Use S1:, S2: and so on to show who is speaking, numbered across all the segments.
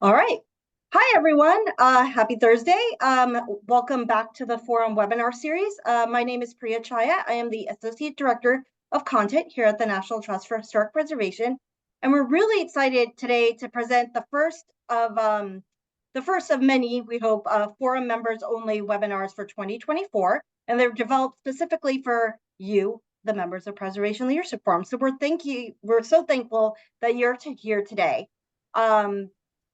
S1: All right. Hi, everyone. Happy Thursday. Welcome back to the Forum webinar series. My name is Priya Chaya. I am the Associate Director of Content here at the National Trust for Historic Preservation. And we're really excited today to present the first of many, we hope, Forum members only webinars for 2024. And they're developed specifically for you, the members of Preservation Leadership Forum. So we're so thankful that you're here today.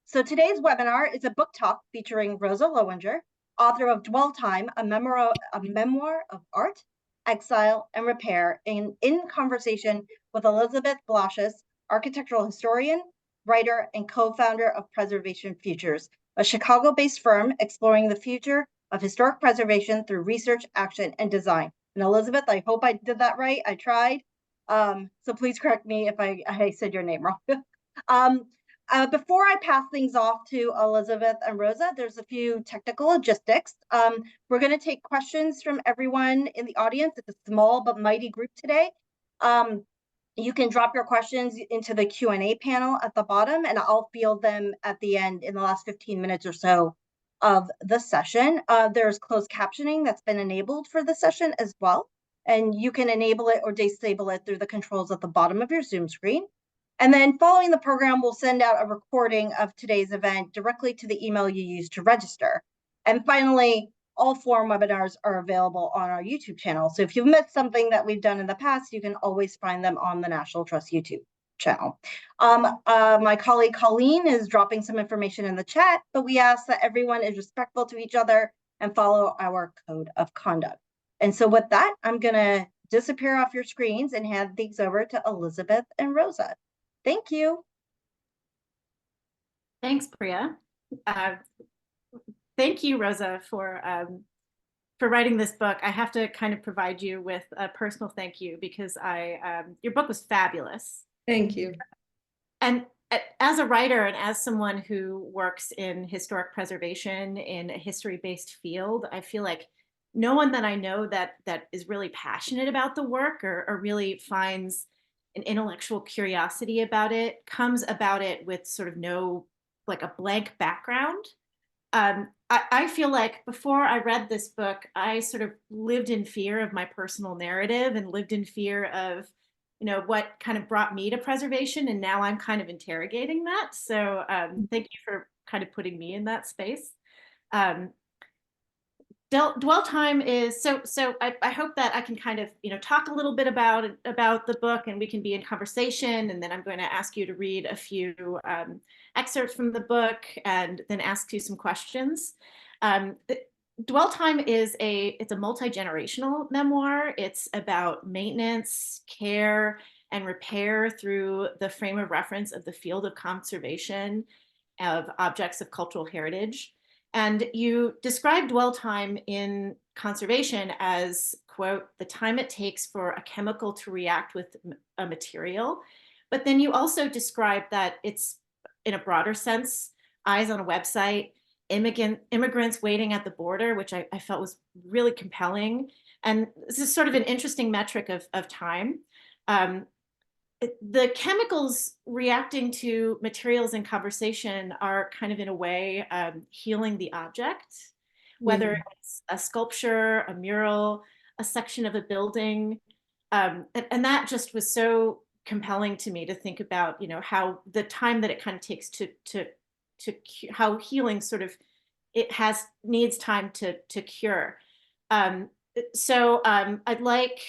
S1: So today's webinar is a book talk featuring Rosa Lowinger, author of Dwell Time, a memoir of art, exile, and repair, in conversation with Elizabeth Blasius, architectural historian, writer, and co-founder of Preservation Futures, a Chicago-based firm exploring the future of historic preservation through research, action, and design. And Elizabeth, I hope I did that right. I tried. So please correct me if I said your name wrong. Before I pass things off to Elizabeth and Rosa, there's a few technical logistics. We're going to take questions from everyone in the audience. It's a small but mighty group today. You can drop your questions into the Q&A panel at the bottom, and I'll field them at the end in the last 15 minutes or so of the session. There's closed captioning that's been enabled for the session as well, and you can enable it or disable it through the controls at the bottom of your Zoom screen. And then following the program, we'll send out a recording of today's event directly to the email you used to register. And finally, all Forum webinars are available on our YouTube channel. So if you've missed something that we've done in the past, you can always find them on the National Trust YouTube channel. My colleague Colleen is dropping some information in the chat, but we ask that everyone is respectful to each other and follow our code of conduct. And so with that, I'm going to disappear off your screens and hand things over to Elizabeth and Rosa. Thank you.
S2: Thanks, Priya. Thank you, Rosa, for writing this book. I have to kind of provide you with a personal thank you because your book was fabulous.
S3: Thank you.
S2: And as a writer and as someone who works in historic preservation in a history-based field, I feel like no one that I know that is really passionate about the work or really finds an intellectual curiosity about it comes about it with sort of like a blank background. I feel like before I read this book, I sort of lived in fear of my personal narrative and lived in fear of, what kind of brought me to preservation. And now I'm kind of interrogating that. So thank you for kind of putting me in that space. Dwell time is so I hope that I can kind of talk a little bit about the book and we can be in conversation, and then I'm going to ask you to read a few excerpts from the book and then ask you some questions. Dwell Time it's a multi-generational memoir. It's about maintenance, care, and repair through the frame of reference of the field of conservation of objects of cultural heritage. And you describe dwell time in conservation as, quote, the time it takes for a chemical to react with a material. But then you also describe that it's, in a broader sense, eyes on a website, immigrants waiting at the border, which I felt was really compelling. And this is sort of an interesting metric of time. The chemicals reacting to materials in conversation are kind of, in a way, healing the object, whether it's a sculpture, a mural, a section of a building. And that just was so compelling to me to think about, how the time that it kind of takes to how healing sort of needs time to cure. So I'd like,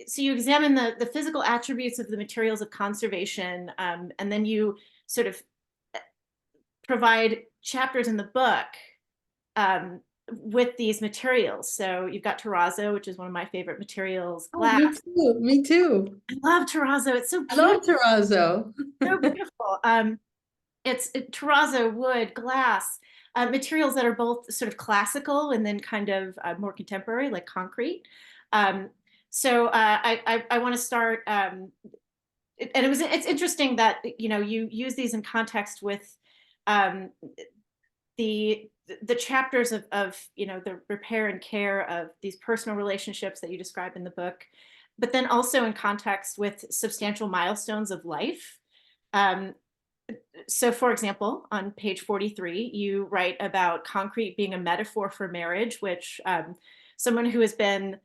S2: so you examine the physical attributes of the materials of conservation, and then you sort of provide chapters in the book with these materials. So you've got terrazzo, which is one of my favorite materials, glass.
S3: Oh, me too.
S2: I love terrazzo. It's so beautiful.
S3: I love terrazzo.
S2: So beautiful. It's terrazzo, wood, glass. Materials that are both sort of classical and then kind of more contemporary, like concrete. So I want to start, and it's interesting that you use these in context with the chapters of the repair and care of these personal relationships that you describe in the book, but then also in context with substantial milestones of life. So for example, on page 43, you write about concrete being a metaphor for marriage, which someone who has been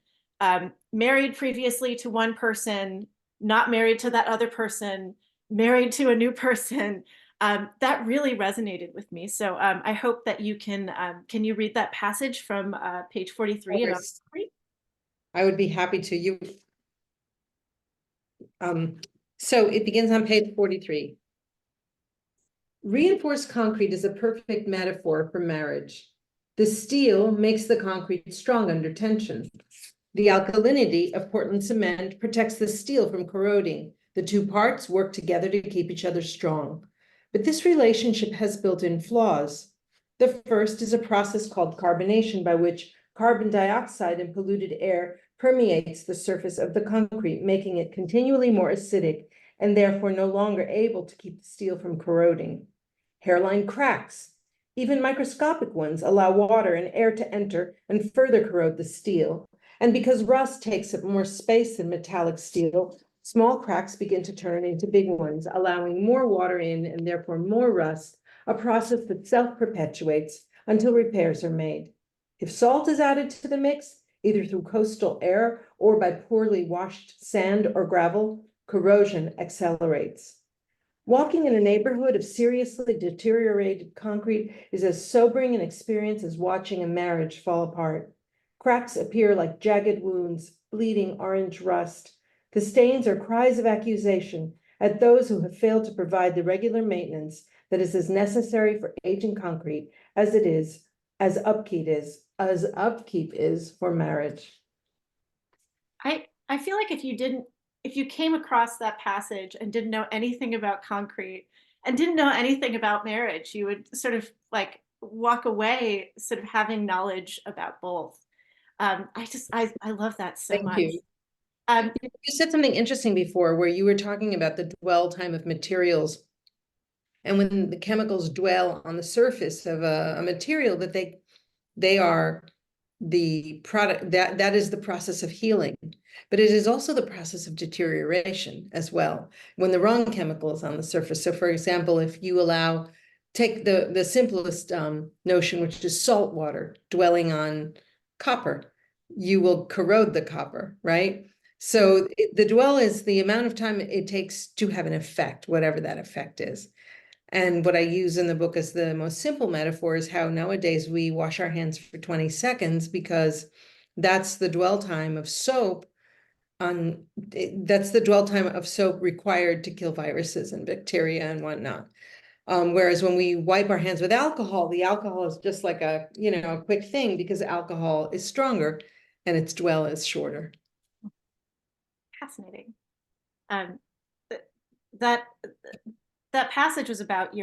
S2: married previously to one person, not married to that other person, married to a new person, that really resonated with me. So I hope that you can you read that passage from page 43 about
S3: course.
S2: concrete?
S3: I would be happy to. So it begins on page 43. Reinforced concrete is a perfect metaphor for marriage. The steel makes the concrete strong under tension. The alkalinity of Portland cement protects the steel from corroding. The two parts work together to keep each other strong. But this relationship has built-in flaws. The first is a process called carbonation, by which carbon dioxide and polluted air permeates the surface of the concrete, making it continually more acidic and therefore no longer able to keep the steel from corroding. Hairline cracks, even microscopic ones, allow water and air to enter and further corrode the steel. And because rust takes up more space than metallic steel, small cracks begin to turn into big ones, allowing more water in and therefore more rust, a process that self-perpetuates until repairs are made. If salt is added to the mix, either through coastal air or by poorly washed sand or gravel, corrosion accelerates. Walking in a neighborhood of seriously deteriorated concrete is as sobering an experience as watching a marriage fall apart. Cracks appear like jagged wounds, bleeding orange rust. The stains are cries of accusation at those who have failed to provide the regular maintenance that is as necessary for aging concrete as it is, as upkeep is for marriage.
S2: I feel like if you came across that passage and didn't know anything about concrete and didn't know anything about marriage, you would sort of like walk away sort of having knowledge about both. I love that so
S3: Thank
S2: much.
S3: you.
S2: Um,
S3: You said something interesting before where you were talking about the dwell time of materials. And when the chemicals dwell on the surface of a material, that they are the product, that is the process of healing. But it is also the process of deterioration as well, when the wrong chemical is on the surface. So for example, if you take the simplest notion, which is salt water dwelling on copper, you will corrode the copper, right? So the dwell is the amount of time it takes to have an effect, whatever that effect is. And what I use in the book as the most simple metaphor is how nowadays we wash our hands for 20 seconds because that's the dwell time of soap that's the dwell time of soap required to kill viruses and bacteria and whatnot. Whereas when we wipe our hands with alcohol, the alcohol is just like a quick thing because alcohol is stronger and its dwell is shorter.
S2: Fascinating. That that passage was about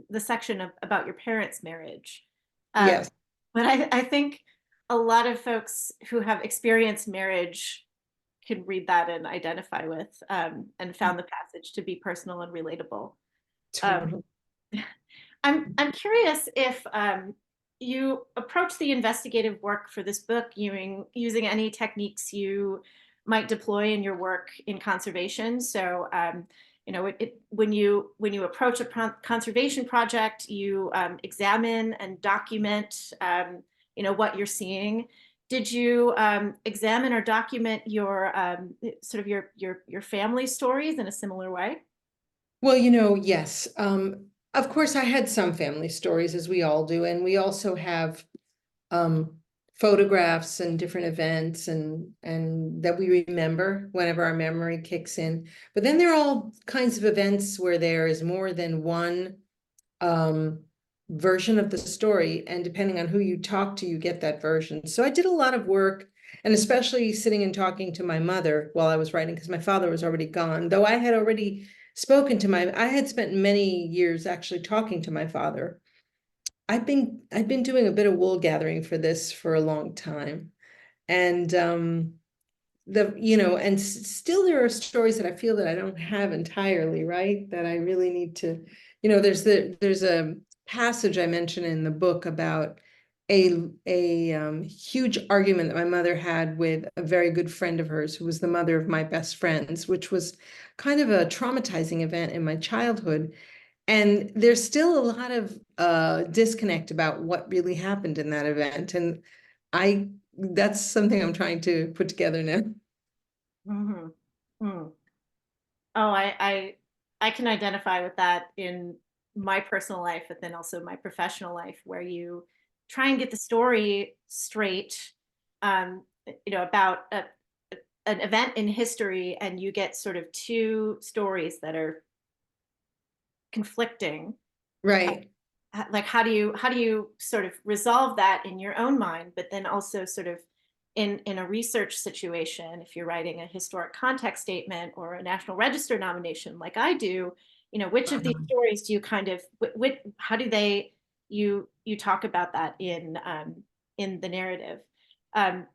S2: the section about your parents' marriage.
S3: Yes.
S2: But I think a lot of folks who have experienced marriage can read that and identify with, and found the passage to be personal and relatable.
S3: Totally.
S2: I'm curious if you approach the investigative work for this book using any techniques you might deploy in your work in conservation. So, when you approach a conservation project, you examine and document, what you're seeing. Did you examine or document your sort of your family stories in a similar way?
S3: Well, yes. Of course, I had some family stories, as we all do, and we also have photographs and different events and that we remember whenever our memory kicks in. But then there are all kinds of events where there is more than one version of the story, and depending on who you talk to, you get that version. So I did a lot of work, and especially sitting and talking to my mother while I was writing, because my father was already gone, though I had already I had spent many years actually talking to my father. I've been doing a bit of wool gathering for this for a long time. And still there are stories that I feel that I don't have entirely, right? That I really need to, there's a passage I mentioned in the book about a huge argument that my mother had with a very good friend of hers who was the mother of my best friends, which was kind of a traumatizing event in my childhood. And there's still a lot of disconnect about what really happened in that event. And that's something I'm trying to put together now.
S2: Mhm. Mm. Oh, I can identify with that in my personal life, but then also my professional life, where you try and get the story straight, about an event in history, and you get sort of two stories that are conflicting.
S3: Right.
S2: Like, how do you sort of resolve that in your own mind, but then also sort of in a research situation, if you're writing a historic context statement or a National Register nomination like I do, which of these stories do you kind of how do they you talk about that in the narrative? um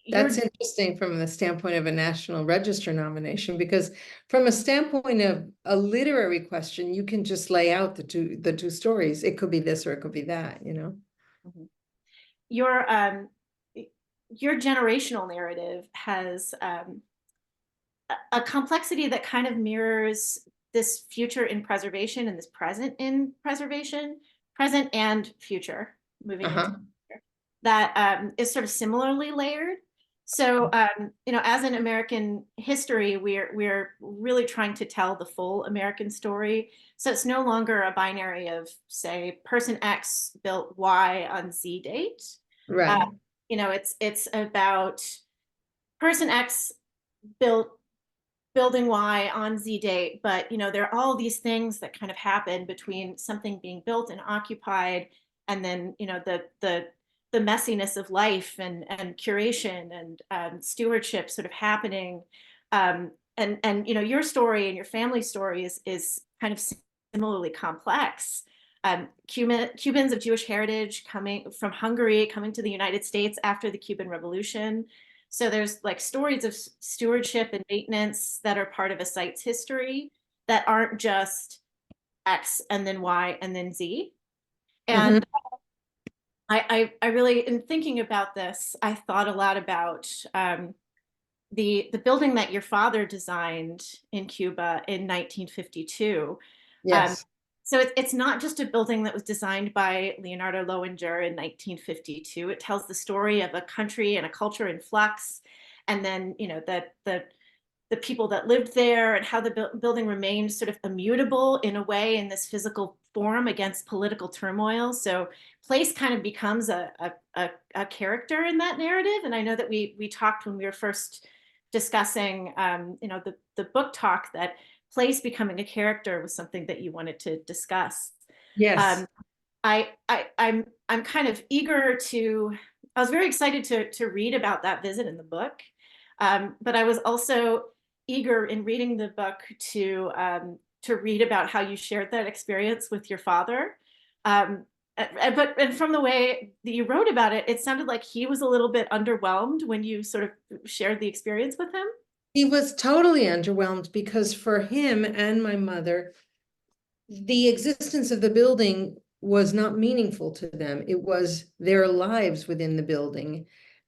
S2: you're
S3: That's interesting from the standpoint of a National Register nomination, because from a standpoint of a literary question, you can just lay out the two stories. It could be this or it could be that, you know?
S2: Mhm. Your generational narrative has a complexity that kind of mirrors this future in preservation and this present in preservation, present and future, moving into
S3: Uh-huh.
S2: that is sort of similarly layered. So, as an American history, we're really trying to tell the full American story. So it's no longer a binary of, say, person X built Y on Z date. Uh,
S3: Right.
S2: it's about person X built building Y on Z date, but there are all these things that kind of happen between something being built and occupied, and then the messiness of life and curation and stewardship sort of happening. And your story and your family story is kind of similarly complex. Cubans of Jewish heritage coming from Hungary, coming to the United States after the Cuban Revolution. So there's like stories of stewardship and maintenance that are part of a site's history that aren't just X and then Y and then Z.
S3: Mhm.
S2: And I really, in thinking about this, I thought a lot about the building that your father designed in Cuba in 1952. Um,
S3: Yes.
S2: so it's not just a building that was designed by Leonardo Lowinger in 1952. It tells the story of a country and a culture in flux, and then the people that lived there and how the building remained sort of immutable in a way in this physical form against political turmoil. So place kind of becomes a character in that narrative. And I know that we talked when we were first discussing the book talk, that place becoming a character was something that you wanted to discuss.
S3: Yes.
S2: Um, I'm kind of eager to. I was very excited to read about that visit in the book, but I was also eager in reading the book to read about how you shared that experience with your father. But from the way that you wrote about it, it sounded like he was a little bit underwhelmed when you sort of shared the experience with him.
S3: He was totally underwhelmed because for him and my mother, the existence of the building was not meaningful to them. It was their lives within the building,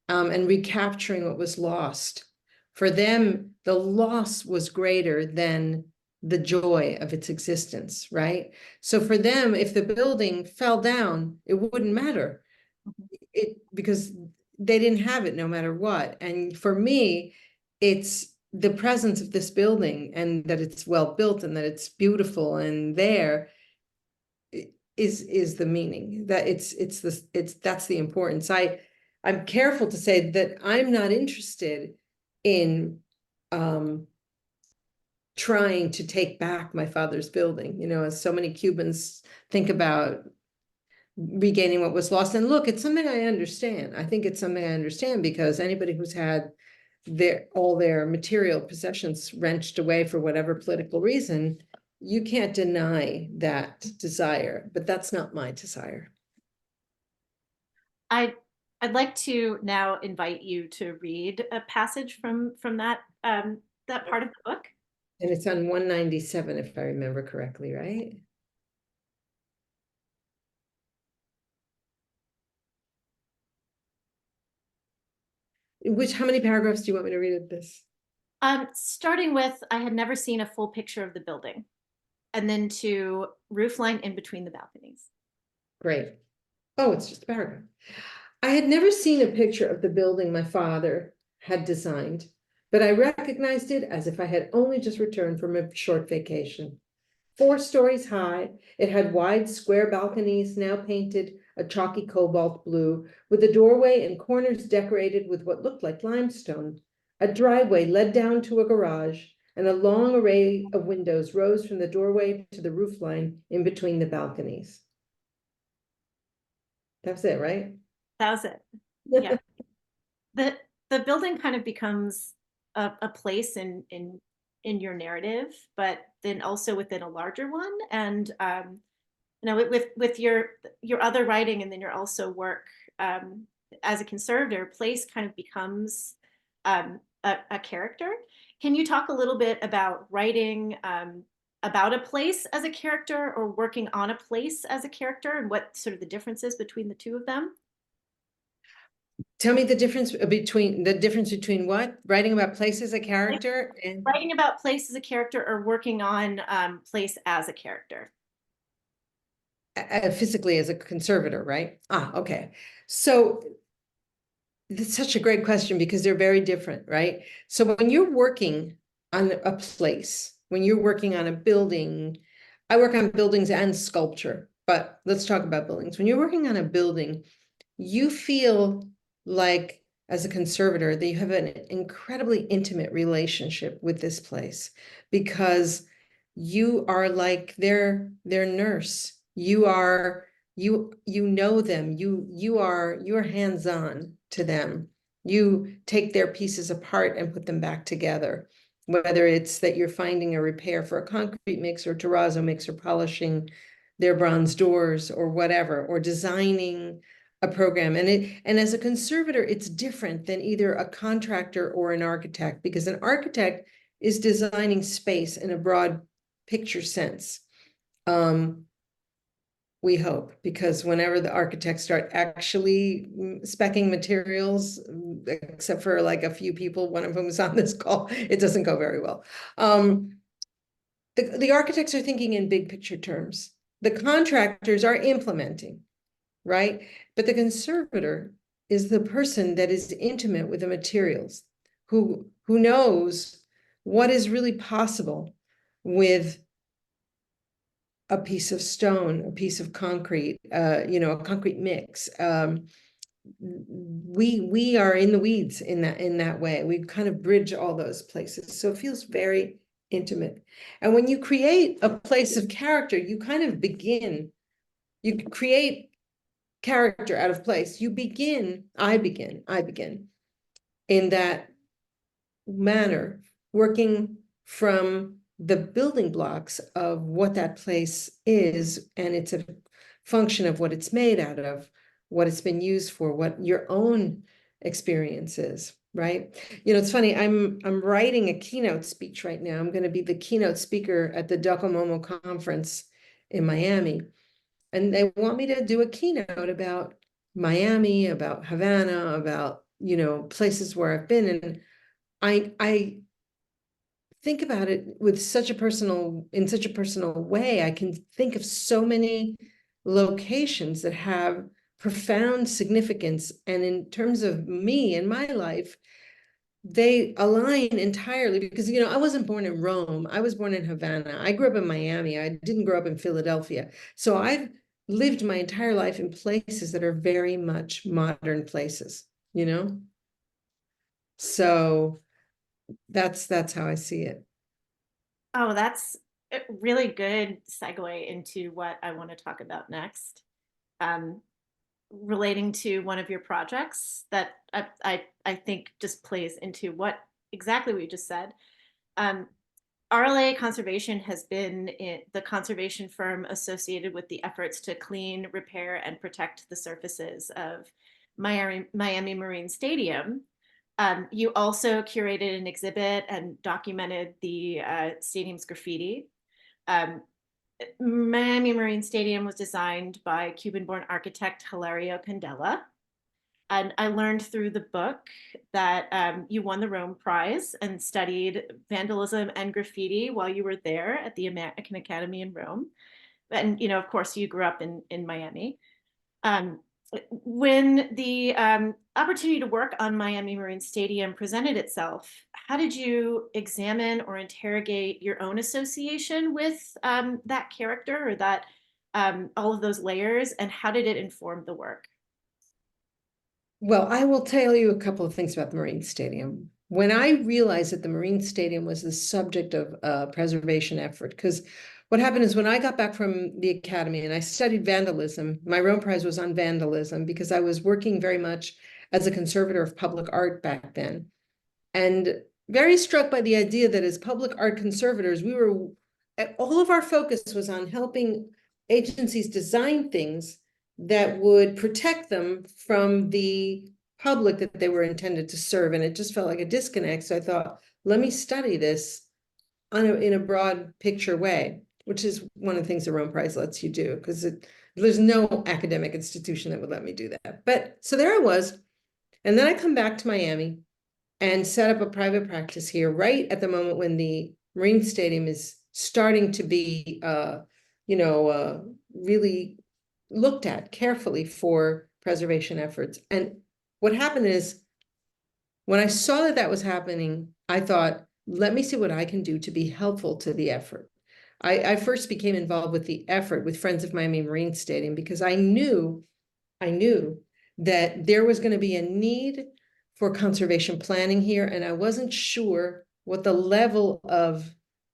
S3: and recapturing what was lost. For them, the loss was greater than the joy of its existence, right? So for them, if the building fell down, it wouldn't matter. Because they didn't have it no matter what. And for me, it's the presence of this building and that it's well built and that it's beautiful and there is the meaning, that that's the importance. I'm careful to say that I'm not interested in trying to take back my father's building, as so many Cubans think about regaining what was lost. And look, it's something I understand. I think it's something I understand because anybody who's had all their material possessions wrenched away for whatever political reason, you can't deny that desire, but that's not my desire.
S2: I I'd like to now invite you to read a passage from that part of the book.
S3: And it's on 197, if I remember correctly, right? How many paragraphs do you want me to read at this?
S2: Starting with, I had never seen a full picture of the building. and then to roof line in between the balconies.
S3: Great. Oh, it's just a paragraph. I had never seen a picture of the building my father had designed, but I recognized it as if I had only just returned from a short vacation. 4 stories high, it had wide square balconies now painted a chalky cobalt blue, with a doorway and corners decorated with what looked like limestone. A driveway led down to a garage, and a long array of windows rose from the doorway to the roofline in between the balconies. That's it, right?
S2: That was it. Yeah. The building kind of becomes a place in your narrative, but then also within a larger one. And you know, with your other writing, and then your also work as a conservator, place kind of becomes a character. Can you talk a little bit about writing about a place as a character, or working on a place as a character, and what sort of the differences between the two of them?
S3: Tell me the difference between what? Writing about place as a character and
S2: Writing about place as a character, or working on place as a character.
S3: physically as a conservator, right? Okay. So that's such a great question, because they're very different, right? So when you're working on a place, when you're working on a building, I work on buildings and sculpture, but let's talk about buildings. When you're working on a building, you feel like, as a conservator, that you have an incredibly intimate relationship with this place, because you are like their nurse. You know them. You're hands-on to them. You take their pieces apart and put them back together, whether it's that you're finding a repair for a concrete mix or terrazzo mix, or polishing their bronze doors or whatever, or designing a program. And as a conservator, it's different than either a contractor or an architect, because an architect is designing space in a broad picture sense. We hope, because whenever the architects start actually speccing materials, except for like a few people, one of whom is on this call, it doesn't go very well. The architects are thinking in big picture terms. The contractors are implementing, right? But the conservator is the person that is intimate with the materials, who knows what is really possible with a piece of stone, a piece of concrete, a concrete mix. We are in the weeds in that way. We kind of bridge all those places. So it feels very intimate. And when you create a place of character, you kind of you create character out of place. I begin in that manner, working from the building blocks of what that place is, and it's a function of what it's made out of, what it's been used for, what your own experience is, right? It's funny, I'm writing a keynote speech right now. I'm going to be the keynote speaker at the Docomomo conference in Miami, and they want me to do a keynote about Miami, about Havana, about places where I've been. And I think about it in such a personal way. I can think of so many locations that have profound significance, and in terms of me and my life, they align entirely, because I wasn't born in Rome. I was born in Havana. I grew up in Miami. I didn't grow up in Philadelphia. So I've lived my entire life in places that are very much modern places, So that's how I see it.
S2: Oh, that's a really good segue into what I want to talk about next, relating to one of your projects that I think just plays into what exactly we just said. RLA Conservation has been the conservation firm associated with the efforts to clean, repair, and protect the surfaces of Miami Marine Stadium. You also curated an exhibit and documented the stadium's graffiti. Miami Marine Stadium was designed by Cuban-born architect Hilario Candela. And I learned through the book that you won the Rome Prize and studied vandalism and graffiti while you were there at the American Academy in Rome. And, of course, you grew up in Miami. Um, when the opportunity to work on Miami Marine Stadium presented itself, how did you examine or interrogate your own association with that character or that all of those layers, and how did it inform the work?
S3: Well, I will tell you a couple of things about the Marine Stadium. When I realized that the Marine Stadium was the subject of a preservation effort, because what happened is when I got back from the academy and I studied vandalism, my Rome Prize was on vandalism because I was working very much as a conservator of public art back then. And very struck by the idea that as public art conservators, all of our focus was on helping agencies design things that would protect them from the public that they were intended to serve. And it just felt like a disconnect. So I thought, let me study this in a broad picture way, which is one of the things the Rome Prize lets you do, because there's no academic institution that would let me do that. But so there I was. And then I come back to Miami and set up a private practice here right at the moment when the Marine Stadium is starting to be, really looked at carefully for preservation efforts. And what happened is, when I saw that that was happening, I thought, let me see what I can do to be helpful to the effort. I first became involved with the effort with Friends of Miami Marine Stadium because I knew that there was going to be a need for conservation planning here, and I wasn't sure what the level of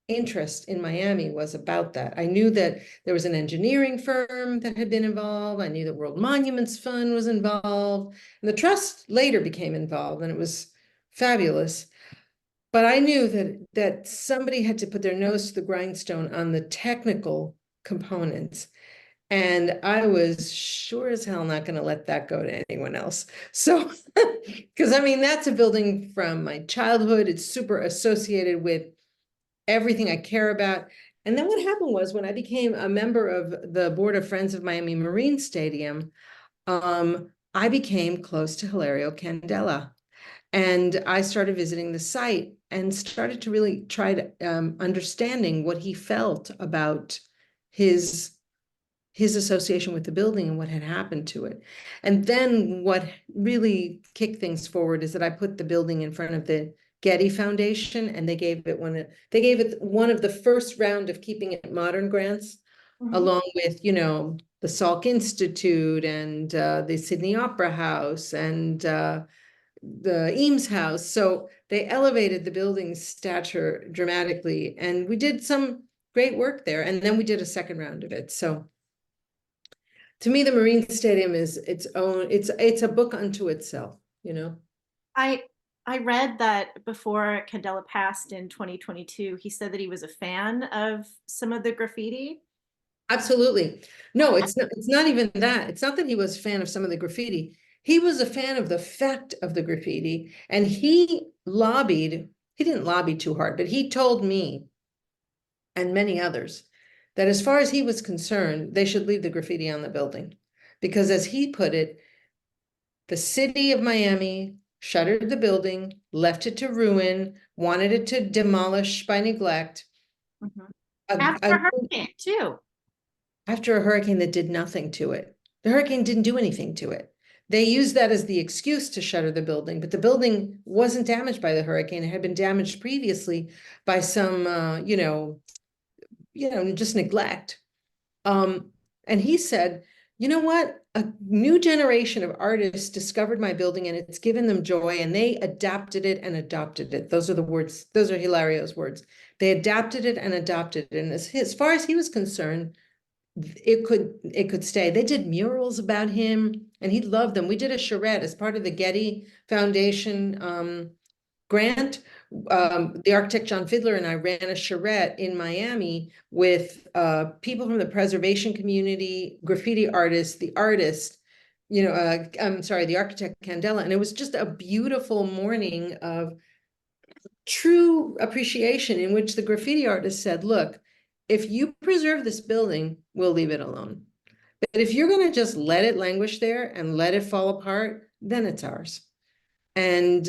S3: interest in Miami was about that. I knew that there was an engineering firm that had been involved. I knew the World Monuments Fund was involved, and the trust later became involved, and it was fabulous. But I knew that somebody had to put their nose to the grindstone on the technical components. And I was sure as hell not going to let that go to anyone else. So, because I mean, that's a building from my childhood. It's super associated with everything I care about. And then what happened was when I became a member of the board of Friends of Miami Marine Stadium, I became close to Hilario Candela. And I started visiting the site and started to really try to understanding what he felt about his association with the building and what had happened to it. And then what really kicked things forward is that I put the building in front of the Getty Foundation, and they gave it one of the first round of Keeping It Modern grants, along with, the Salk Institute and the Sydney Opera House and the Eames House. So they elevated the building's stature dramatically, and we did some great work there. And then we did a second round of it. So to me, the Marine Stadium is its own, it's a book unto itself,
S2: I read that before Candela passed in 2022, he said that he was a fan of some of the graffiti.
S3: Absolutely. No, it's not even that. It's not that he was a fan of some of the graffiti. He was a fan of the fact of the graffiti, and he didn't lobby too hard, but he told me and many others that as far as he was concerned, they should leave the graffiti on the building. Because as he put it, the city of Miami shuttered the building, left it to ruin, wanted it to demolish by neglect.
S2: After a hurricane, too.
S3: After a hurricane that did nothing to it. The hurricane didn't do anything to it. They used that as the excuse to shutter the building, but the building wasn't damaged by the hurricane. It had been damaged previously by some, just neglect. And he said, you know what? A new generation of artists discovered my building and it's given them joy, and they adapted it and adopted it. Those are the words. Those are Hilario's words. They adapted it and adopted it. And as far as he was concerned, it could stay. They did murals about him and he loved them. We did a charrette as part of the Getty Foundation grant. The architect John Fidler and I ran a charrette in Miami with people from the preservation community, graffiti artists, the artist, the architect Candela. And it was just a beautiful morning of true appreciation in which the graffiti artist said, look, if you preserve this building, we'll leave it alone. But if you're going to just let it languish there and let it fall apart, then it's ours. And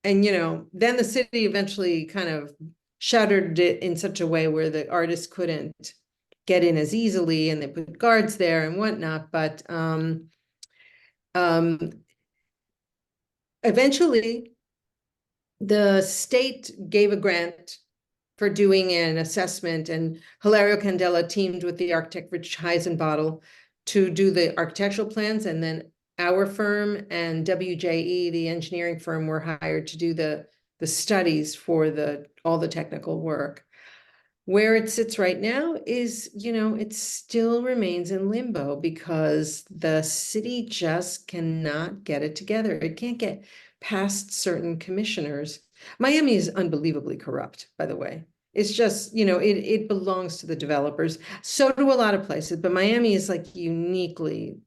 S3: you know, then the city eventually kind of shuttered it in such a way where the artists couldn't get in as easily, and they put guards there and whatnot. But eventually the state gave a grant for doing an assessment, and Hilario Candela teamed with the architect Rich Heisenbottle to do the architectural plans, and then our firm and WJE, the engineering firm, were hired to do the studies for all the technical work. Where it sits right now is, you know, it still remains in limbo because the city just cannot get it together. It can't get past certain commissioners. Miami is unbelievably corrupt, by the way. It's just, you know, it belongs to the developers. So do a lot of places, but Miami is like uniquely,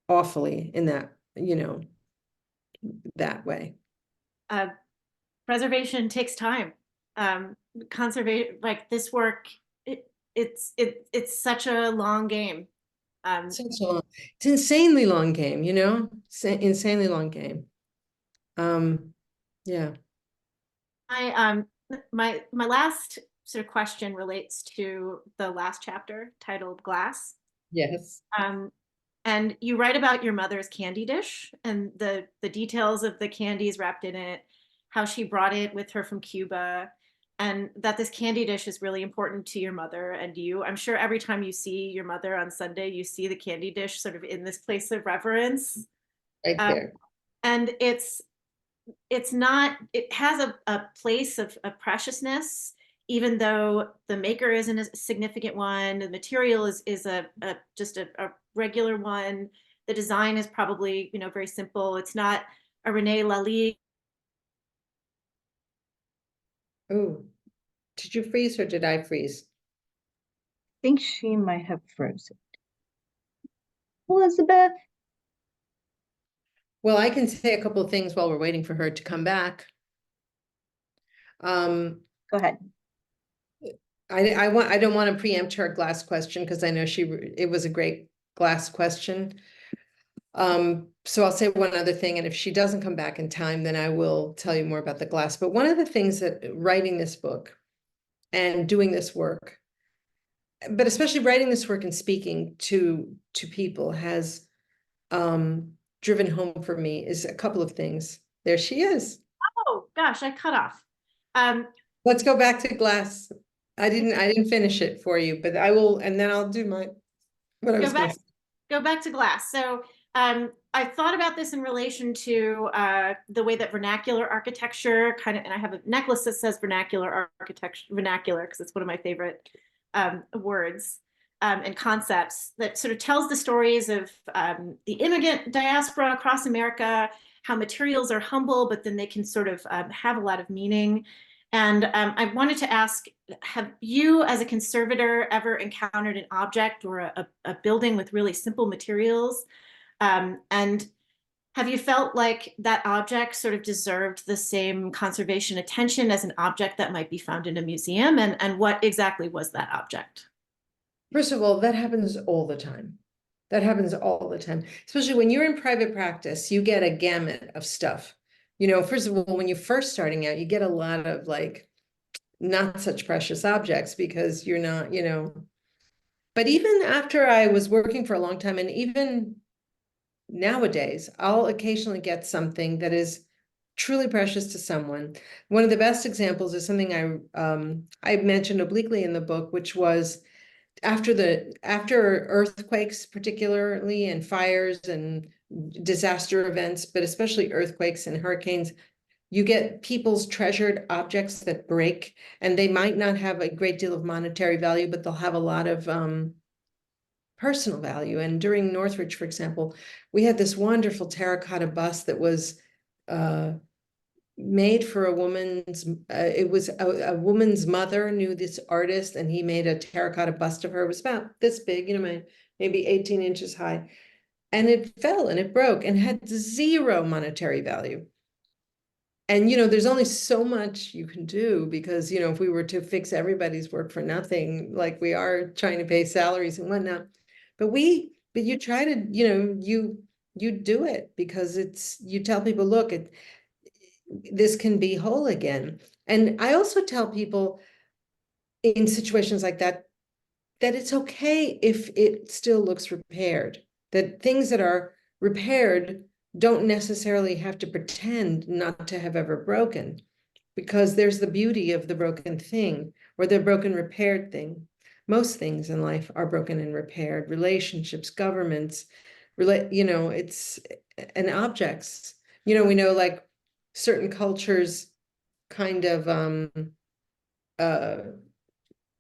S3: awfully in that, you know, that way.
S2: Preservation takes time. Conservation, like this work, it's such a long game.
S3: It's insanely long game, you know, insanely long game. Yeah.
S2: My last sort of question relates to the last chapter titled Glass.
S3: Yes.
S2: And you write about your mother's candy dish and the details of the candies wrapped in it, how she brought it with her from Cuba, and that this candy dish is really important to your mother and you. I'm sure every time you see your mother on Sunday, you see the candy dish sort of in this place of reverence.
S3: Right there.
S2: And it's not, it has a place of preciousness, even though the maker isn't a significant one. The material is just a regular one. The design is probably, you know, very simple. It's not a René Lalique.
S3: Oh, did you freeze or did I freeze?
S1: I think she might have frozen. Elizabeth?
S3: Well, I can say a couple of things while we're waiting for her to come back.
S1: Go ahead.
S3: I don't want to preempt her glass question because I know it was a great glass question. So I'll say one other thing, and if she doesn't come back in time, then I will tell you more about the glass. But one of the things that writing this book and doing this work, but especially writing this work and speaking to people, has driven home for me is a couple of things. There she is.
S2: Oh gosh, I cut off.
S3: Let's go back to glass. I didn't finish it for you, but I will, and then I'll do what I was going to say.
S2: Go back to glass. So I thought about this in relation to the way that vernacular architecture kind of, and I have a necklace that says vernacular architecture, vernacular, because it's one of my favorite words and concepts, that sort of tells the stories of the immigrant diaspora across America, how materials are humble, but then they can sort of have a lot of meaning. And I wanted to ask, have you as a conservator ever encountered an object or a building with really simple materials? And have you felt like that object sort of deserved the same conservation attention as an object that might be found in a museum? And what exactly was that object?
S3: First of all, that happens all the time. That happens all the time, especially when you're in private practice, you get a gamut of stuff. You know, first of all, when you're first starting out, you get a lot of like not such precious objects because you're not, you know. But even after I was working for a long time, and even nowadays, I'll occasionally get something that is truly precious to someone. One of the best examples is something I mentioned obliquely in the book, which was after earthquakes, particularly, and fires and disaster events, but especially earthquakes and hurricanes, you get people's treasured objects that break, and they might not have a great deal of monetary value, but they'll have a lot of personal value. And during Northridge, for example, we had this wonderful terracotta bust that was made for a woman's, it was a woman's mother knew this artist, and he made a terracotta bust of her. It was about this big, you know, maybe 18 inches high. And it fell and it broke and had zero monetary value. And, you know, there's only so much you can do because, you know, if we were to fix everybody's work for nothing, like we are trying to pay salaries and whatnot, but you try to, you know, you do it because you tell people, look, this can be whole again. And I also tell people in situations like that, that it's okay if it still looks repaired, that things that are repaired don't necessarily have to pretend not to have ever broken, because there's the beauty of the broken thing or the broken repaired thing. Most things in life are broken and repaired, relationships, governments, it's and objects. We know like certain cultures kind of uh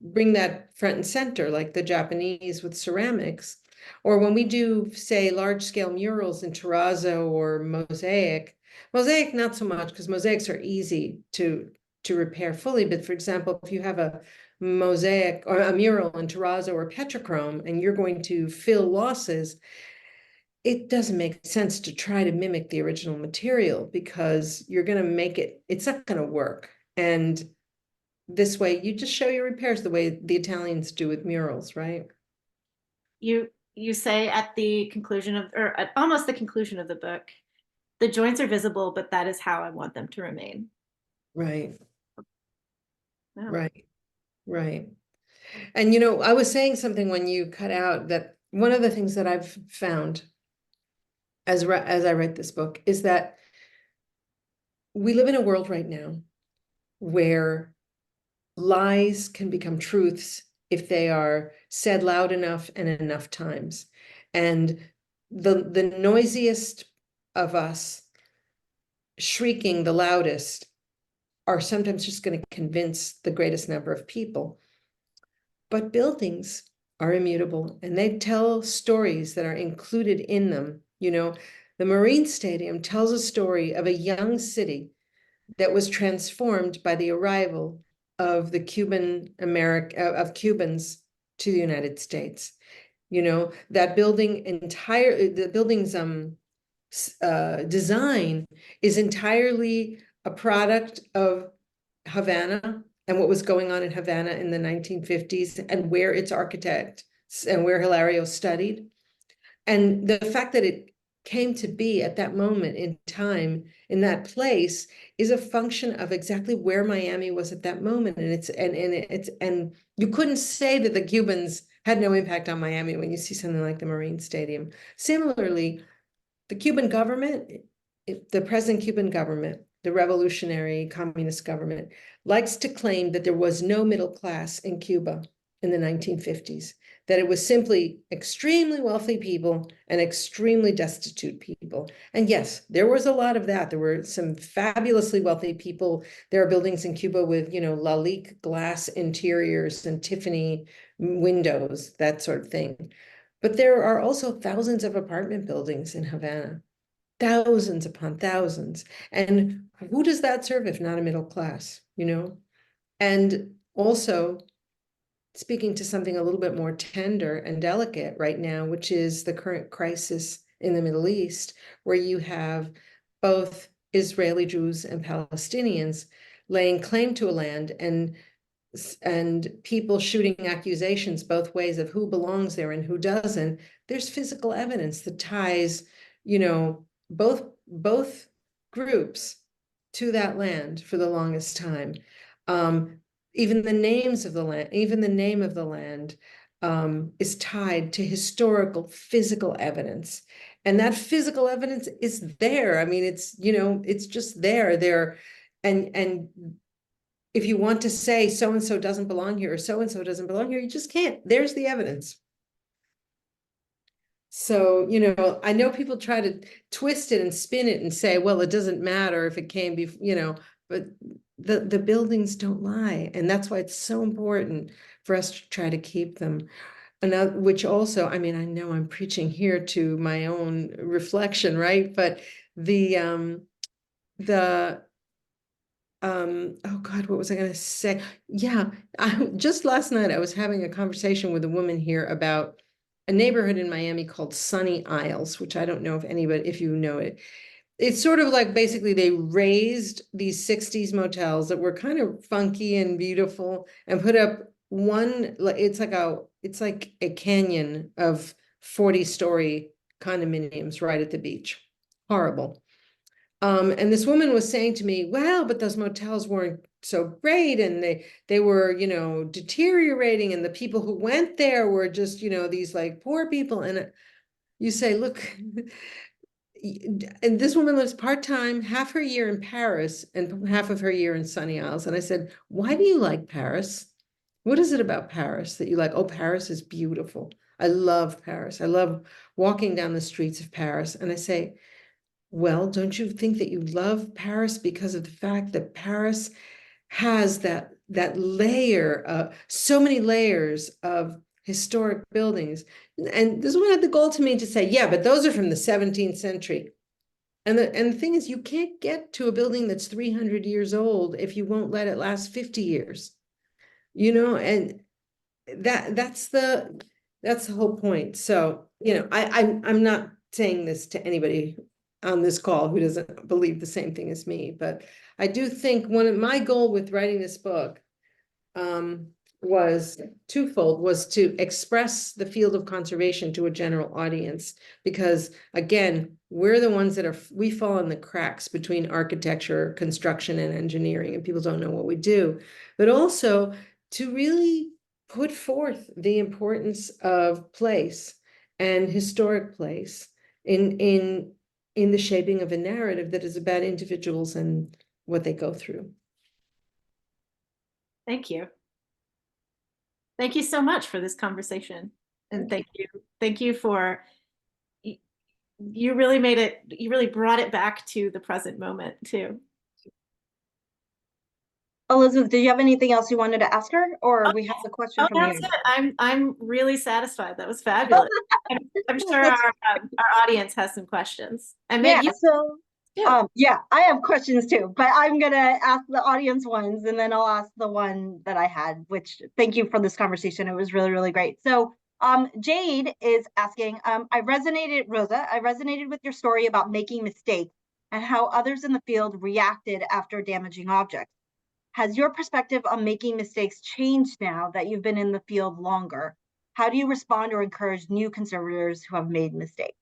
S3: bring that front and center, like the Japanese with ceramics, or when we do, say, large scale murals in terrazzo or mosaic, not so much, because mosaics are easy to repair fully. But for example, if you have a mosaic or a mural in terrazzo or petrochrome, and you're going to fill losses, it doesn't make sense to try to mimic the original material, because you're going to make it's not going to work. And this way, you just show your repairs the way the Italians do with murals, right?
S2: You say at the conclusion of, or at almost the conclusion of the book, the joints are visible, but that is how I want them to remain.
S3: Right.
S2: Wow.
S3: Right. Right. And I was saying something when you cut out, that one of the things that I've found as I read this book is that we live in a world right now where lies can become truths if they are said loud enough and enough times. And the noisiest of us shrieking the loudest are sometimes just going to convince the greatest number of people. But buildings are immutable, and they tell stories that are included in them. The Marine Stadium tells a story of a young city that was transformed by the arrival of the of Cubans to the United States. That the building's design is entirely a product of Havana and what was going on in Havana in the 1950s, and where its architect and where Hilario studied. And the fact that it came to be at that moment in time in that place is a function of exactly where Miami was at that moment. And you couldn't say that the Cubans had no impact on Miami when you see something like the Marine Stadium. Similarly, the Cuban government, the present Cuban government, the revolutionary communist government, likes to claim that there was no middle class in Cuba in the 1950s, that it was simply extremely wealthy people and extremely destitute people. And yes, there was a lot of that. There were some fabulously wealthy people. There are buildings in Cuba with, Lalique glass interiors and Tiffany windows, that sort of thing. But there are also thousands of apartment buildings in Havana, thousands upon thousands. And who does that serve if not a middle class, And also, speaking to something a little bit more tender and delicate right now, which is the current crisis in the Middle East, where you have both Israeli Jews and Palestinians laying claim to a land, and people shooting accusations both ways of who belongs there and who doesn't. There's physical evidence that ties, both groups to that land for the longest time. Even the names of the land, even the name of the land is tied to historical physical evidence. And that physical evidence is there. I mean, it's just there. And if you want to say so-and-so doesn't belong here or so-and-so doesn't belong here, you just can't. There's the evidence. So, I know people try to twist it and spin it and say, well, it doesn't matter if it came before, but the buildings don't lie. And that's why it's so important for us to try to keep them. And which also, I mean, I know I'm preaching here to my own reflection, right? But oh God, what was I going to say? Yeah, just last night I was having a conversation with a woman here about a neighborhood in Miami called Sunny Isles, which I don't know if you know it. It's sort of like basically they raised these 60s motels that were kind of funky and beautiful and put up it's like a canyon of 40-story condominiums right at the beach. Horrible. And this woman was saying to me, well, but those motels weren't so great, and they were, you know, deteriorating, and the people who went there were just, you know, these like poor people. And you say, look, and this woman lives part-time, half her year in Paris and half of her year in Sunny Isles. And I said, why do you like Paris? What is it about Paris that you like? Oh, Paris is beautiful. I love Paris. I love walking down the streets of Paris. And I say, well, don't you think that you love Paris because of the fact that Paris has that layer, so many layers of historic buildings? And this one had the goal to me to say, yeah, but those are from the 17th century. And the thing is, you can't get to a building that's 300 years old if you won't let it last 50 years. You know, and that's the whole point. So, you know, I'm not saying this to anybody on this call who doesn't believe the same thing as me, but I do think one of my goal with writing this book was twofold, was to express the field of conservation to a general audience, because again, we're the ones that we fall in the cracks between architecture, construction, and engineering, and people don't know what we do, but also to really put forth the importance of place and historic place in the shaping of a narrative that is about individuals and what they go through.
S2: Thank you. Thank you so much for this conversation. And thank you for, you really made it, you really brought it back to the present moment too.
S1: Elizabeth, do you have anything else you wanted to ask her, or we have the question from
S2: that's
S1: you?
S2: it. I'm really satisfied. That was fabulous. I'm sure our audience has some questions. And maybe
S1: yeah, I have questions too, but I'm gonna ask the audience ones, and then I'll ask the one that I had, which thank you for this conversation. It was really, really great. So Jade is asking, Rosa, I resonated with your story about making mistakes and how others in the field reacted after damaging objects. Has your perspective on making mistakes changed now that you've been in the field longer? How do you respond or encourage new conservators who have made mistakes?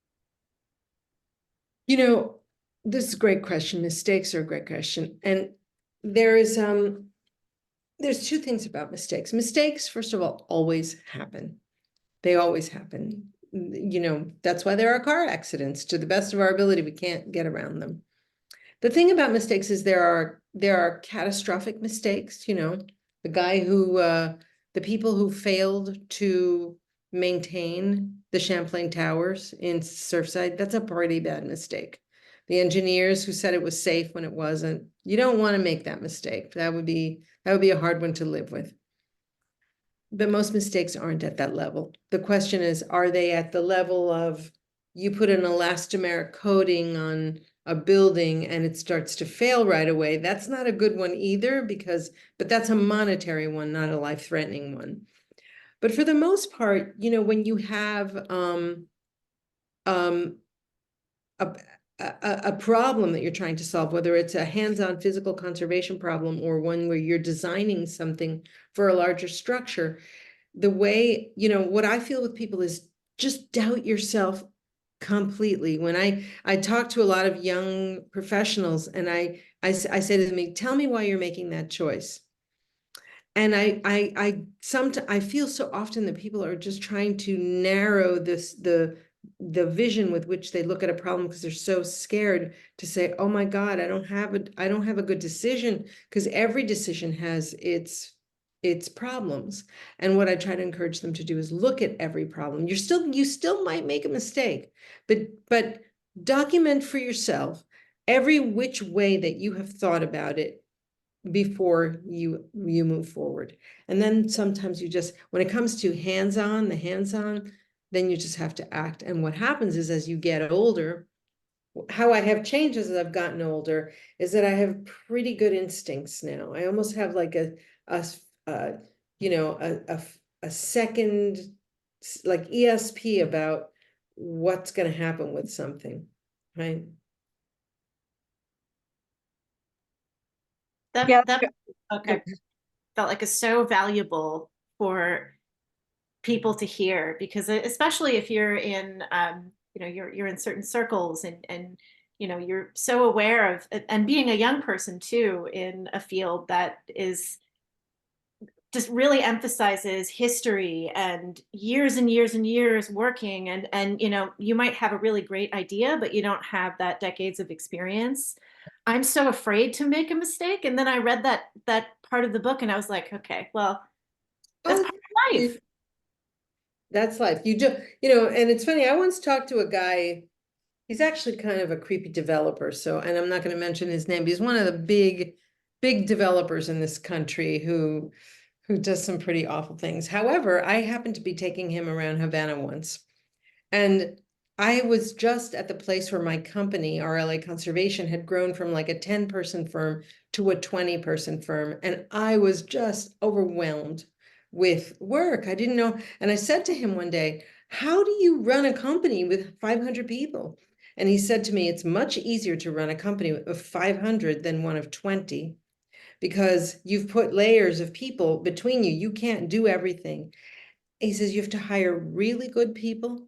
S3: You know, this is a great question. Mistakes are a great question. And there's two things about mistakes. Mistakes, first of all, always happen. They always happen. You know, that's why there are car accidents. To the best of our ability, we can't get around them. The thing about mistakes is there are catastrophic mistakes, you know, the people who failed to maintain the Champlain Towers in Surfside, that's a pretty bad mistake. The engineers who said it was safe when it wasn't, you don't want to make that mistake. That would be a hard one to live with. But most mistakes aren't at that level. The question is, are they at the level of you put an elastomeric coating on a building and it starts to fail right away? That's not a good one either, but that's a monetary one, not a life-threatening one. But for the most part, you know, when you have a problem that you're trying to solve, whether it's a hands-on physical conservation problem or one where you're designing something for a larger structure, the way, you know, what I feel with people is just doubt yourself completely. When I talk to a lot of young professionals and I say to them, tell me why you're making that choice. And I feel so often that people are just trying to narrow the vision with which they look at a problem because they're so scared to say, oh my God, I don't have a good decision, because every decision has its problems. And what I try to encourage them to do is look at every problem. You still might make a mistake, but document for yourself every which way that you have thought about it before you move forward. And then sometimes when it comes to hands-on, then you just have to act. And what happens is, as you get older, how I have changed as I've gotten older is that I have pretty good instincts now. I almost have like a second like ESP about what's going to happen with something, right?
S2: Okay. Felt like it's so valuable for people to hear, because especially if you're in you know, you're in certain circles, and you know, you're so aware of, and being a young person too in a field that is just really emphasizes history and years and years and years working, and you know, you might have a really great idea, but you don't have that decades of experience. I'm so afraid to make a mistake. And then I read that part of the book and I was like, okay, well, that's
S3: Oh,
S2: part of life.
S3: that's life. You do, you know, and it's funny, I once talked to a guy, he's actually kind of a creepy developer, so, and I'm not going to mention his name, but he's one of the big developers in this country who does some pretty awful things. However, I happened to be taking him around Havana once, and I was just at the place where my company, RLA Conservation, had grown from like a 10-person firm to a 20-person firm. And I was just overwhelmed with work. I didn't know. And I said to him one day, how do you run a company with 500 people? And he said to me, it's much easier to run a company of 500 than one of 20, because you've put layers of people between you. You can't do everything. He says you have to hire really good people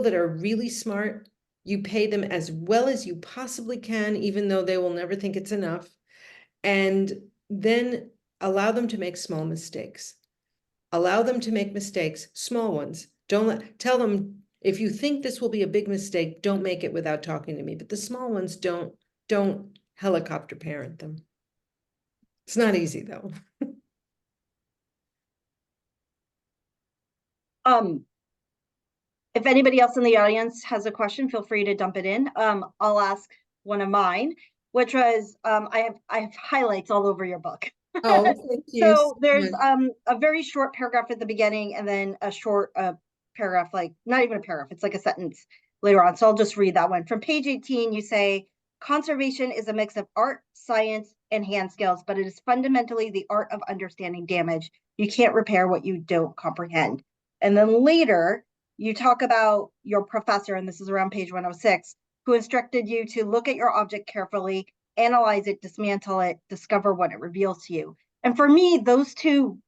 S3: that are really smart. You pay them as well as you possibly can, even though they will never think it's enough. And then allow them to make small mistakes. Allow them to make mistakes, small ones. Tell them, if you think this will be a big mistake, don't make it without talking to me. But the small ones, don't helicopter parent them. It's not easy though.
S1: If anybody else in the audience has a question, feel free to dump it in. I'll ask one of mine, which was, I have highlights all over your book.
S3: Oh, thank you.
S1: So there's a very short paragraph at the beginning, and then a short paragraph, like not even a paragraph, it's like a sentence later on. So I'll just read that one. From page 18, you say, conservation is a mix of art, science, and hand skills, but it is fundamentally the art of understanding damage. You can't repair what you don't comprehend. And then later, you talk about your professor, and this is around page 106, who instructed you to look at your object carefully, analyze it, dismantle it, discover what it reveals to you. And for me, those two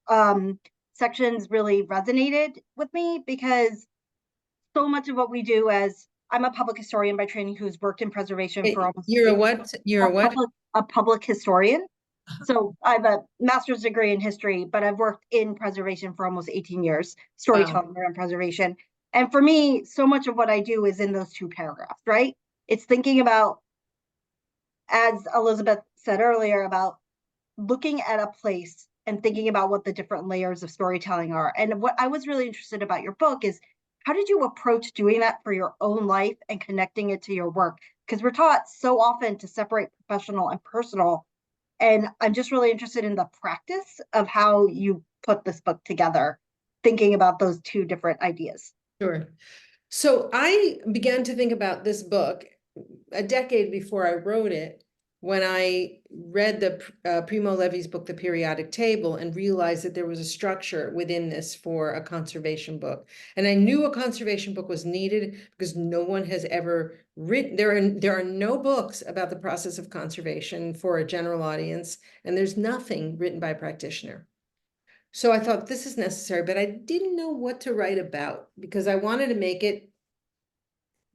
S1: sections really resonated with me, because so much of what we do, as I'm a public historian by training who's worked in preservation for almost
S3: You're a what? You're a what?
S1: A public historian. So I have a master's degree in history, but I've worked in preservation for almost 18 years, storytelling around preservation. And for me, so much of what I do is in those two paragraphs, right? It's thinking about, as Elizabeth said earlier, about looking at a place and thinking about what the different layers of storytelling are. And what I was really interested about your book is, how did you approach doing that for your own life and connecting it to your work? Because we're taught so often to separate professional and personal. And I'm just really interested in the practice of how you put this book together, thinking about those two different ideas.
S3: Sure. So I began to think about this book a decade before I wrote it, when I read the Primo Levi's book, The Periodic Table, and realized that there was a structure within this for a conservation book. And I knew a conservation book was needed because no one has ever written, there are no books about the process of conservation for a general audience, and there's nothing written by a practitioner. So I thought this is necessary, but I didn't know what to write about, because I wanted to make it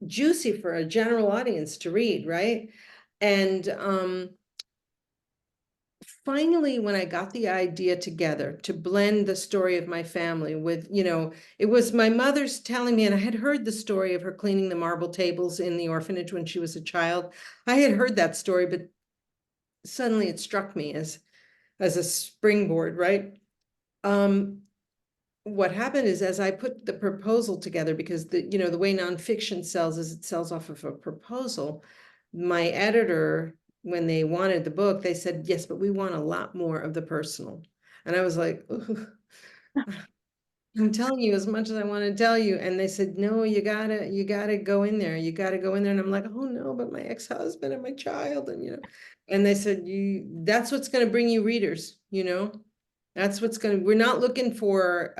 S3: juicy for a general audience to read, right? And finally, when I got the idea together to blend the story of my family with, you know, it was my mother's telling me, and I had heard the story of her cleaning the marble tables in the orphanage when she was a child. I had heard that story, but suddenly it struck me as a springboard, right? What happened is, as I put the proposal together, because the way nonfiction sells is it sells off of a proposal. My editor, when they wanted the book, they said, yes, but we want a lot more of the personal. And I was like, I'm telling you as much as I want to tell you. And they said, no, you gotta go in there. You gotta go in there. And I'm like, oh no, but my ex-husband and my child, and they said, that's what's going to bring you readers, that's what's we're not looking for,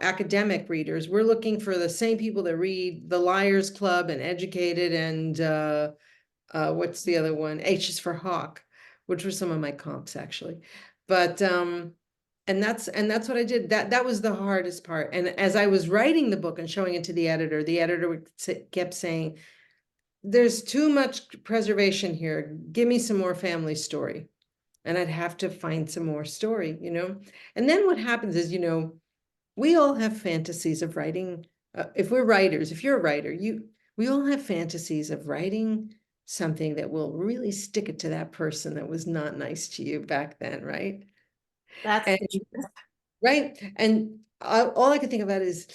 S3: academic readers. We're looking for the same people that read The Liars Club and Educated and what's the other one? H is for Hawk, which were some of my comps actually. But And that's what I did. That was the hardest part. And as I was writing the book and showing it to the editor kept saying, there's too much preservation here. Give me some more family story. And I'd have to find some more story, you know? And then what happens is, you know, we all have fantasies of writing. If we're writers, if you're a writer, we all have fantasies of writing something that will really stick it to that person that was not nice to you back then, right?
S2: That's
S3: And,
S2: the truth.
S3: right. And all I could think about is,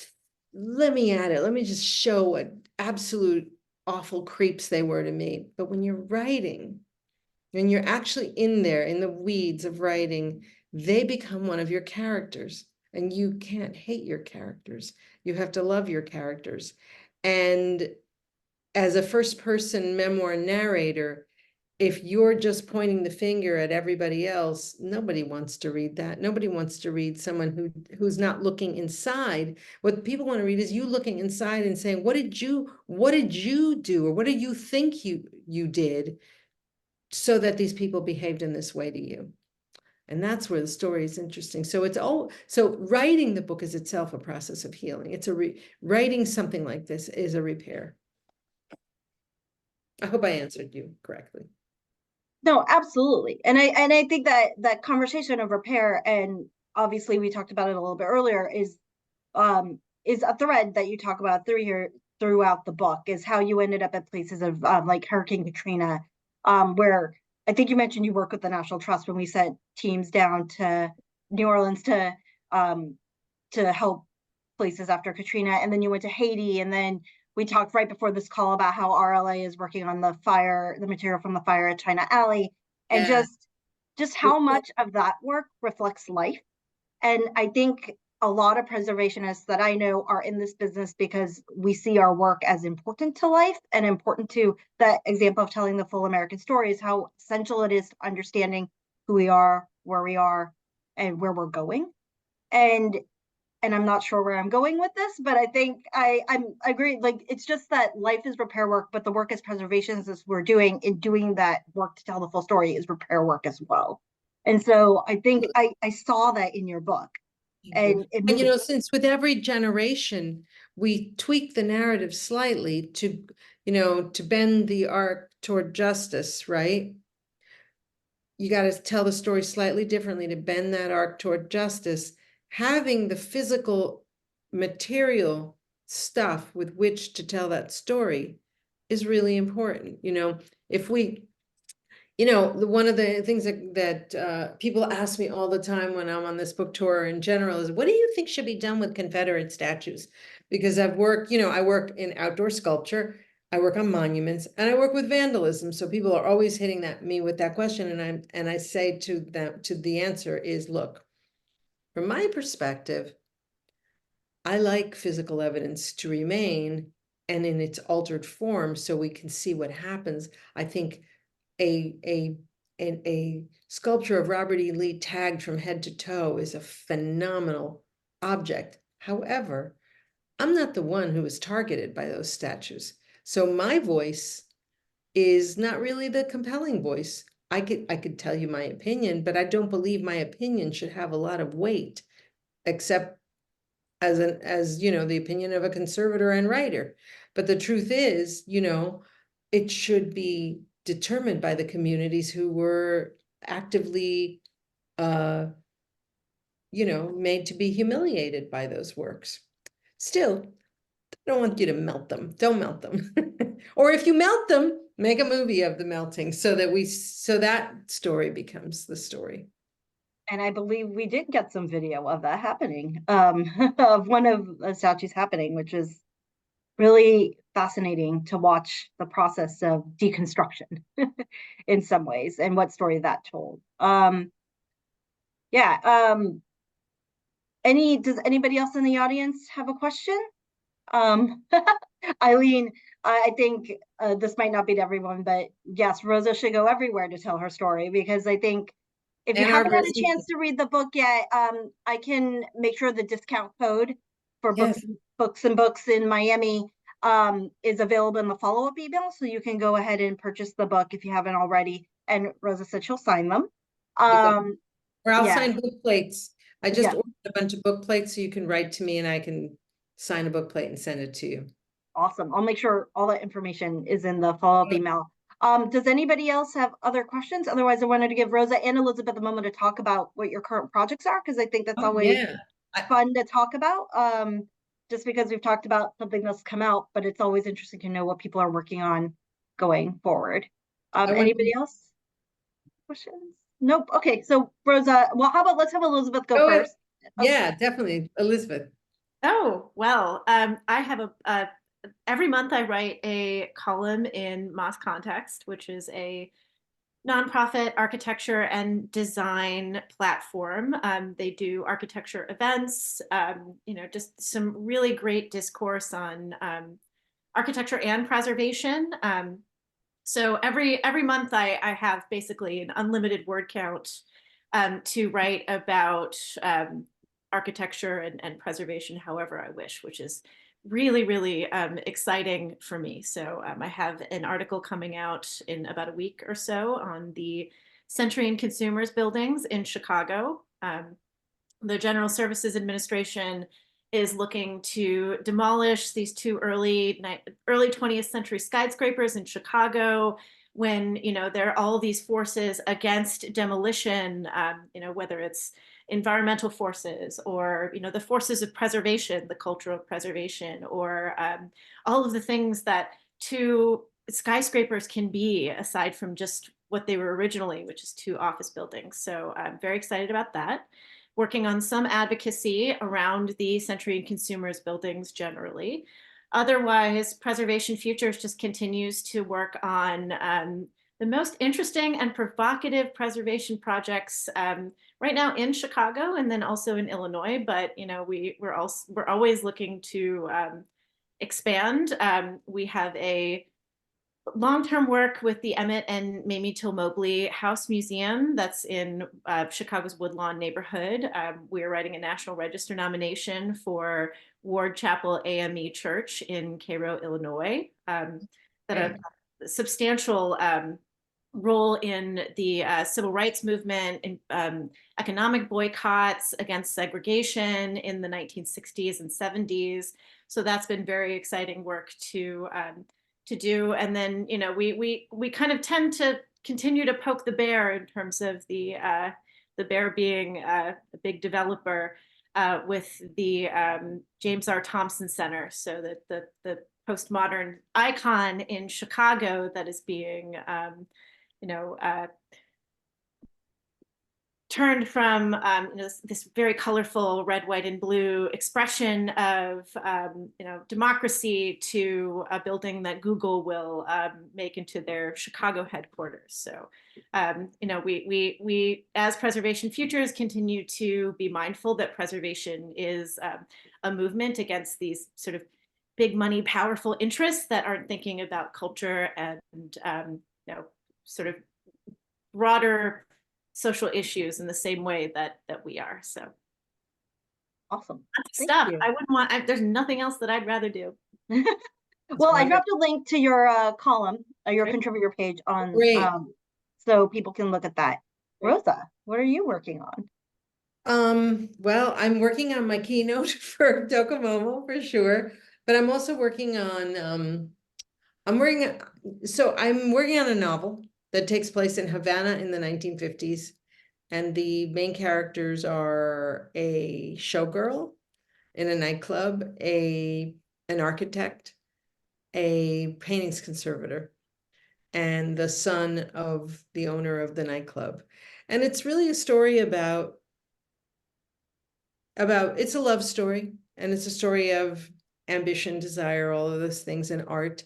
S3: let me add it. Let me just show what absolute awful creeps they were to me. But when you're writing, when you're actually in there, in the weeds of writing, they become one of your characters. And you can't hate your characters. You have to love your characters. And as a first-person memoir narrator, if you're just pointing the finger at everybody else, nobody wants to read that. Nobody wants to read someone who's not looking inside. What people want to read is you looking inside and saying, what did you do? Or what do you think you did so that these people behaved in this way to you? And that's where the story is interesting. So so writing the book is itself a process of healing. It's writing something like this is a repair. I hope I answered you correctly.
S1: No, absolutely. And I think that conversation of repair, and obviously we talked about it a little bit earlier, is a thread that you talk about throughout the book, is how you ended up at places of like Hurricane Katrina, where I think you mentioned you work with the National Trust when we sent teams down to New Orleans to help places after Katrina, and then you went to Haiti, and then we talked right before this call about how RLA is working on the material from the fire at China Alley, and
S3: Yeah.
S1: just how much of that work reflects life. And I think a lot of preservationists that I know are in this business because we see our work as important to life and important to that example of telling the full American story, is how essential it is to understanding who we are, where we are, and where we're going. And I'm not sure where I'm going with this, but I think I agree. Like, it's just that life is repair work, but the work as preservationists we're doing that work to tell the full story is repair work as well. And so I think I saw that in your book. And
S3: you know, since with every generation, we tweak the narrative slightly to, you know, to bend the arc toward justice, right? You got to tell the story slightly differently to bend that arc toward justice. Having the physical material stuff with which to tell that story is really important. You know, if we, you know, one of the things that people ask me all the time when I'm on this book tour in general is, what do you think should be done with Confederate statues? Because I've worked, you know, I work in outdoor sculpture, I work on monuments, and I work with vandalism. So people are always hitting me with that question, and I say to them, the answer is, look, from my perspective, I like physical evidence to remain and in its altered form so we can see what happens. I think a sculpture of Robert E. Lee tagged from head to toe is a phenomenal object. However, I'm not the one who was targeted by those statues. So my voice is not really the compelling voice. I could tell you my opinion, but I don't believe my opinion should have a lot of weight, except as you know, the opinion of a conservator and writer. But the truth is, you know, it should be determined by the communities who were actively, you know, made to be humiliated by those works. Still, I don't want you to melt them. Don't melt them. Or if you melt them, make a movie of the melting so that story becomes the story.
S1: And I believe we did get some video of that happening, of one of the statues happening, which is really fascinating to watch the process of deconstruction in some ways, and what story that told. Yeah. Does anybody else in the audience have a question? Eileen, I think this might not be to everyone, but yes, Rosa should go everywhere to tell her story, because I think if you haven't had a chance to read the book yet, I can make sure the discount code for books in Miami is available in the follow-up email, so you can go ahead and purchase the book if you haven't already. And Rosa said she'll sign them.
S3: Or I'll sign book plates. I just
S1: Yeah.
S3: ordered a bunch of book plates so you can write to me and I can sign a book plate and send it to you.
S1: Awesome. I'll make sure all that information is in the follow-up email. Does anybody else have other questions? Otherwise, I wanted to give Rosa and Elizabeth a moment to talk about what your current projects are, because I think that's
S3: Oh,
S1: always
S3: yeah.
S1: fun to talk about. Just because we've talked about something that's come out, but it's always interesting to know what people are working on going forward.
S3: I want
S1: Anybody else? Questions? Nope. Okay, so Rosa, well, how about let's have Elizabeth go
S3: Oh,
S1: first.
S3: yeah, definitely. Elizabeth.
S2: Oh, well, I have every month I write a column in Moss Context, which is a nonprofit architecture and design platform. They do architecture events, just some really great discourse on architecture and preservation. So every month I have basically an unlimited word count to write about architecture and preservation however I wish, which is really, really exciting for me. So I have an article coming out in about a week or so on the Century and Consumers buildings in Chicago. The General Services Administration is looking to demolish these two early 20th century skyscrapers in Chicago when, there are all these forces against demolition, whether it's environmental forces or, the forces of preservation, the cultural preservation, or all of the things that two skyscrapers can be aside from just what they were originally, which is two office buildings. So I'm very excited about that. Working on some advocacy around the Century and Consumers buildings generally. Otherwise, Preservation Futures just continues to work on the most interesting and provocative preservation projects right now in Chicago and then also in Illinois. But we're always looking to expand. We have a long-term work with the Emmett and Mamie Till Mobley House Museum that's in Chicago's Woodlawn neighborhood. We're writing a National Register nomination for Ward Chapel AME Church in Cairo, Illinois, that a substantial role in the civil rights movement and economic boycotts against segregation in the 1960s and 70s. So that's been very exciting work to do. And then, we kind of tend to continue to poke the bear in terms of the bear being a big developer with the James R. Thompson Center. So that the postmodern icon in Chicago that is being, turned from this very colorful red, white, and blue expression of democracy to a building that Google will make into their Chicago headquarters. So we as Preservation Futures continue to be mindful that preservation is a movement against these sort of big money, powerful interests that aren't thinking about culture and sort of broader social issues in the same way that we are. So
S1: Awesome.
S2: stuff. I wouldn't want, there's nothing else that I'd rather do.
S1: Well, I dropped a link to your column, your contributor page on, so people can look at that. Rosa, what are you working on?
S3: Well, I'm working on my keynote for Docomomo for sure, but I'm also working on, I'm working on a novel that takes place in Havana in the 1950s. And the main characters are a showgirl in a nightclub, an architect, a paintings conservator, and the son of the owner of the nightclub. And it's really a story about it's a love story, and it's a story of ambition, desire, all of those things in art.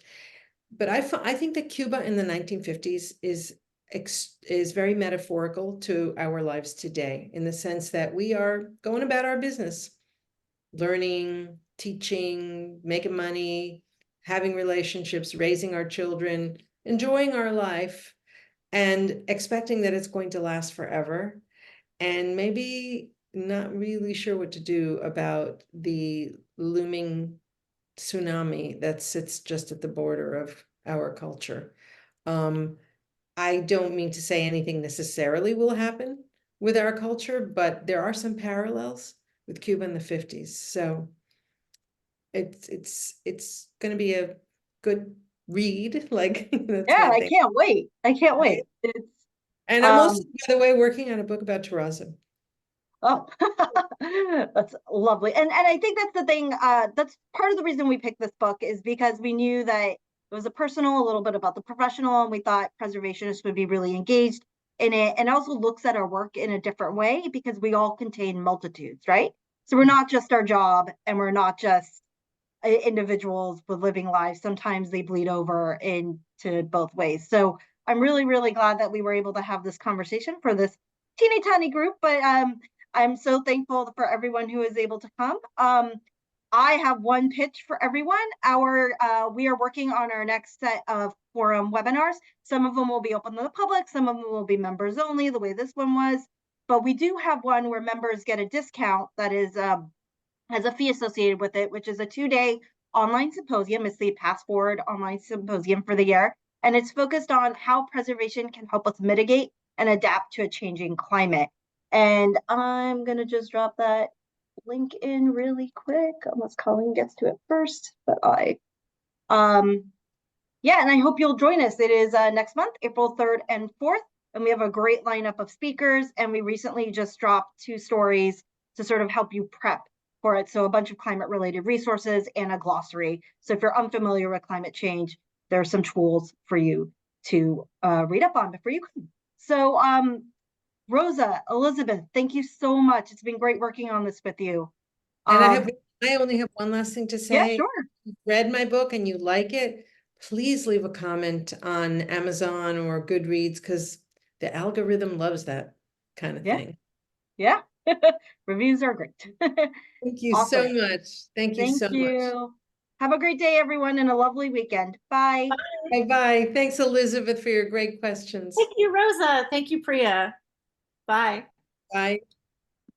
S3: But I think that Cuba in the 1950s is very metaphorical to our lives today, in the sense that we are going about our business, learning, teaching, making money, having relationships, raising our children, enjoying our life, and expecting that it's going to last forever, and maybe not really sure what to do about the looming tsunami that sits just at the border of our culture. I don't mean to say anything necessarily will happen, with our culture, but there are some parallels with Cuba in the 50s. So it's going to be a good read. Like that's
S1: Yeah,
S3: my
S1: I
S3: thing.
S1: can't wait. I can't wait. It's
S3: And I'm also, by the way, working on a book about terrazzo.
S1: oh, that's lovely. And I think that's the thing. That's part of the reason we picked this book is because we knew that it was a personal, a little bit about the professional, and we thought preservationists would be really engaged in it. And also looks at our work in a different way because we all contain multitudes, right? So we're not just our job, and we're not just individuals with living lives. Sometimes they bleed over into both ways. So I'm really, really glad that we were able to have this conversation for this teeny tiny group. But I'm so thankful for everyone who is able to come. I have one pitch for everyone. We are working on our next set of forum webinars. Some of them will be open to the public, some of them will be members only, the way this one was. But we do have one where members get a discount that is has a fee associated with it, which is a 2-day online symposium. It's the Path Forward online symposium for the year. And it's focused on how preservation can help us mitigate and adapt to a changing climate. And I'm going to just drop that link in really quick, unless Colleen gets to it first. But yeah, and I hope you'll join us. It is next month, April 3rd and 4th. And we have a great lineup of speakers. And we recently just dropped 2 stories to sort of help you prep for it. So a bunch of climate related resources and a glossary. So if you're unfamiliar with climate change, there are some tools for you to read up on before you come. So Rosa, Elizabeth, thank you so much. It's been great working on this with you.
S3: And I only have one last thing to say.
S1: Yeah, sure.
S3: If you read my book and you like it, please leave a comment on Amazon or Goodreads because the algorithm loves that kind of thing.
S1: Yeah. Reviews are great.
S3: Thank you
S1: Awesome.
S3: so much. Thank you so much.
S1: Have a great day, everyone, and a lovely weekend. Bye.
S3: Bye-bye. Thanks, Elizabeth, for your great questions.
S2: Thank you, Rosa. Thank you, Priya. Bye.
S3: Bye.